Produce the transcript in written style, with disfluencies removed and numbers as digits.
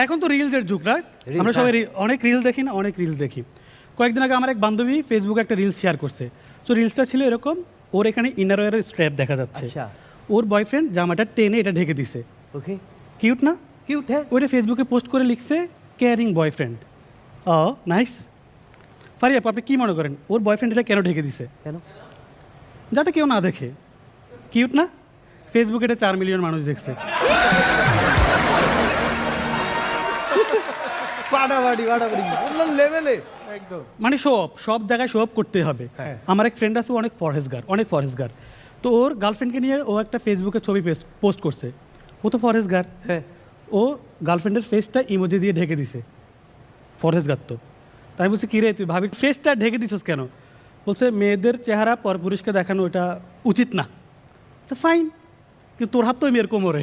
এখন তো রিলসের যুগ, রাইট? আমরা সবাই অনেক রিল দেখি না, অনেক রিল দেখি। কয়েকদিন আগে আমার এক বান্ধবী ফেসবুকে একটা রিলস শেয়ার করছে। সো রিলসটা ছিল এরকম, ওর এখানে ইনারওয়্যারের স্ট্র্যাপ দেখা যাচ্ছে, ওর বয়ফ্রেন্ড জামাটা টেনে এটা ঢেকে দিছে। ওকে, কিউট না? কিউট, হ্যাঁ। ওইটা ফেসবুকে পোস্ট করে লিখছে কেয়ারিং বয়ফ্রেন্ড। ও নাইস। ফারিয়া আপু, আপনি কী মনে করেন ওর বয়ফ্রেন্ড এটা কেন ঢেকে দিছে? কেন? যাতে কেউ না দেখে। কিউট না? ফেসবুকে এটা 4 মিলিয়ন মানুষ দেখছে। মানে সব জায়গায় শো আপ করতে হবে। আমার এক ফ্রেন্ড আছে, অনেক ফরেস্টগার। তো ওর গার্লফ্রেন্ডকে নিয়ে ও একটা ফেসবুকে ছবি পোস্ট করছে। ও তো ফরেস্টগার, ও গার্লফ্রেন্ডের ফেসটা ইমোজি দিয়ে ঢেকে দিছে। ফরেস্টগার তো। তাই বলছি, কিরে তুই ভাবি ফেসটা ঢেকে দিছিস কেন? বলছে মেয়েদের চেহারা পরপুরুষকে দেখানো এটা উচিত না। তো ফাইন, কিন্তু তোর হাত তো মেয়ের কোমরে।